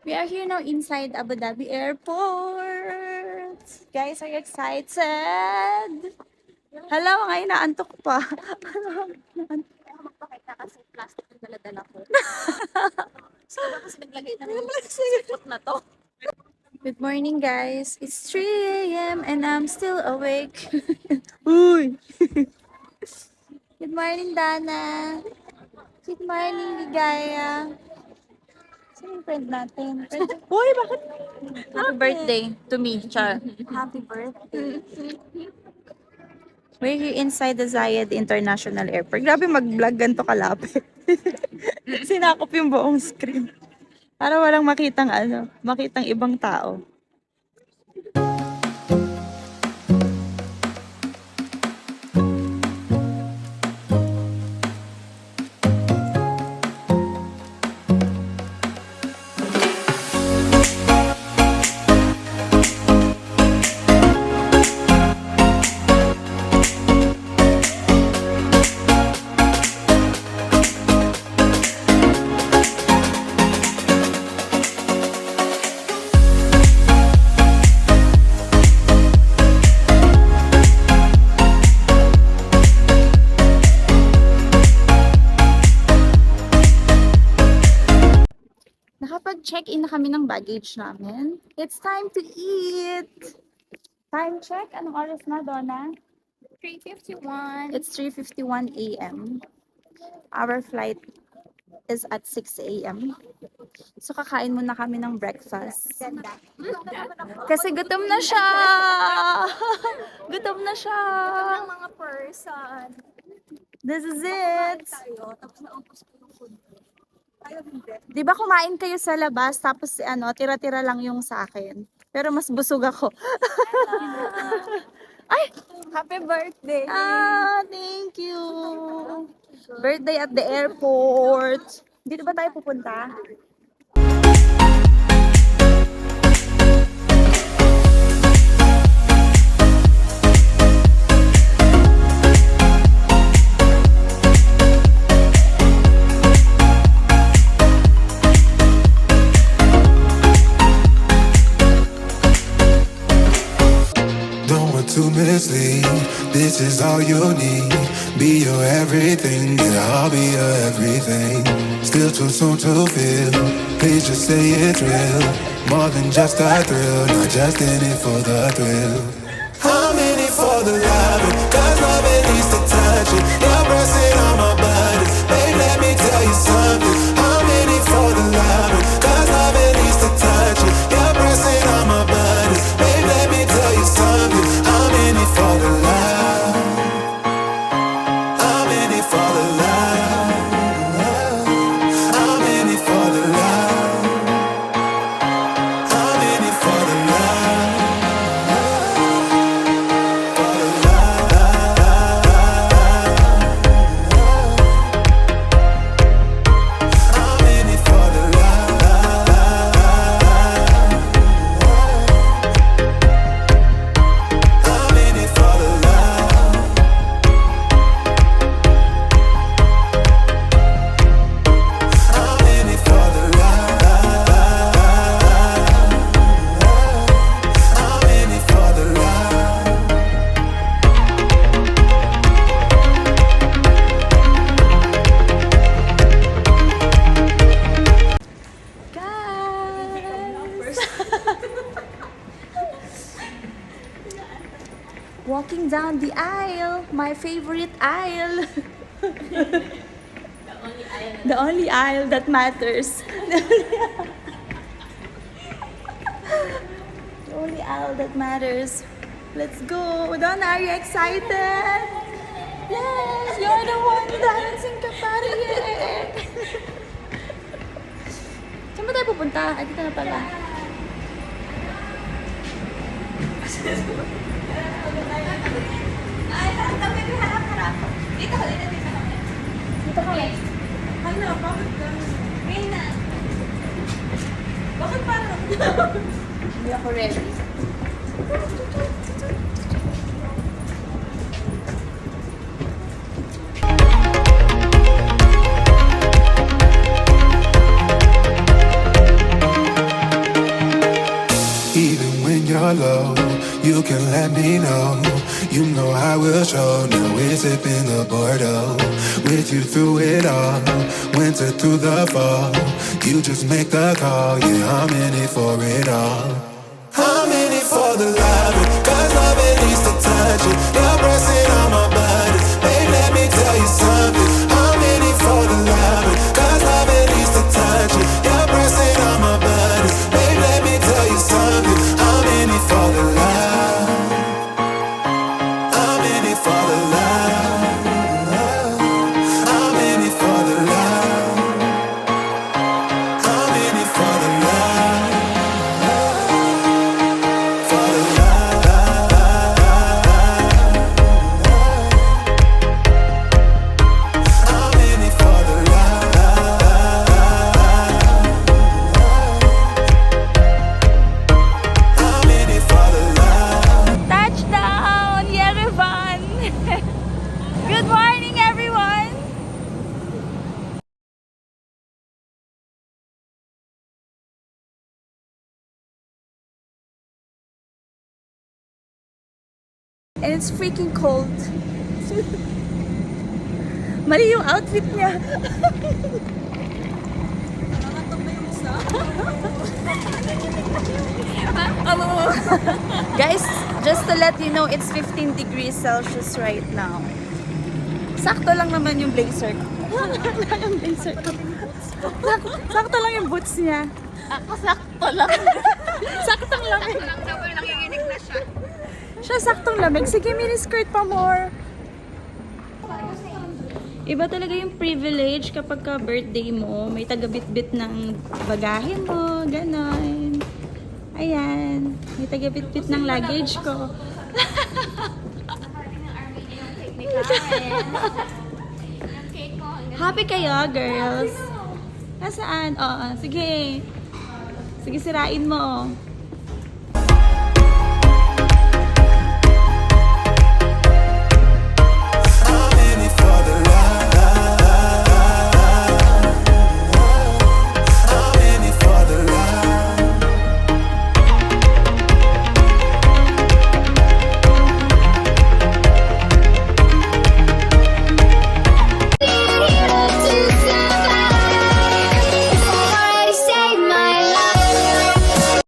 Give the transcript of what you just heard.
We are here now inside Abu Dhabi Airport. Guys, are you excited? Hello, ngayon naantok pa. Magpakita kasi plastic yung dala-dala ko. So, kasi naglagay na yung spot na to. Good morning, guys. It's 3 a.m. and I'm still awake. Uy! Good morning, Dana. Good morning, Ligaya. Sino yung friend natin? Uy, bakit? Happy birthday to me, Char. Happy birthday. We're here inside the Zayed International Airport. Grabe mag-vlog ganito kalapit. Sinakop yung buong screen. Para walang makitang ibang tao. Nakapag-check-in na kami ng baggage namin. It's time to eat! Time check? Anong oras na, Donna? 3:51. It's 3:51 a.m. Our flight is at 6 a.m. So, kakain muna kami ng breakfast. Kasi gutom na siya! Gutom na siya! Ng mga person. This is it! Tayo, tapos naubos ko yung food. Ayaw hindi. Di ba kumain kayo sa labas tapos tira-tira lang yung sa akin. Pero mas busog ako. Ay! Happy birthday! Thank you! Birthday at the airport. Dito ba tayo pupunta? To mislead, this is all you need. Be your everything, yeah, I'll be your everything. Still too soon to feel, please just say it's real. More than just a thrill, not just in it for the thrill. I'm in it for the love, cause love it needs to touch it. You're pressing on my buttons, babe, let me tell you something. I'm in it for the love, cause love it needs to touch it. You're pressing on my buttons, babe, let me tell you something. I'm in it for the love. I'm in it for the love. I'm in it for the love. I'm in it for the love. For the love. I'm in it for the love. I'm in it for the love. I'm in it for the love. I'm in it for the love. Guys! Walking down the aisle, my favorite aisle. The only aisle that matters. The only aisle that matters. Let's go. Donna, are you excited? Yes, you're the one dancing ka pariye. Saan ba tayo pupunta? Ay, dito na pala. Dito ka. Hala, bakit gano'n? Reyna! Bakit parang? Hindi ako ready. me know. You know I will show. Now we're sipping the Bordeaux. With you through it all, winter through the fall. You just make the call, yeah, I'm in it for it all. I'm in it for the love, cause love it needs to touch it. You're pressing on my body, babe, let me tell you something. I'm in it for the love, cause love it needs to touch it. You're pressing on my body, babe, let me tell you something. I'm in it for the love. I'm in it for the love. I'm in it for the love. I'm in it for the love. For the love. I'm in it for the love. I'm in it for the love. Touchdown, Yerevan! Good morning, everyone! And it's freaking cold. Mali yung outfit niya. Guys, just to let you know, it's 15 degrees Celsius right now. Sakto lang naman yung blazer ko. Sakto lang yung blazer ko. Sakto lang yung boots niya. Ako sakto lang. Saktong lamig. Lang daw, nanginginig na siya. Siya saktong lamig. Sige, mini skirt pa more. Iba talaga yung privilege kapag ka birthday mo, may taga-bit-bit ng bagahe mo, ganon. Ayan, may taga-bit-bit ng luggage ko. Happy kayo, girls? Nasaan? Oo, sige. Sige, sirain mo.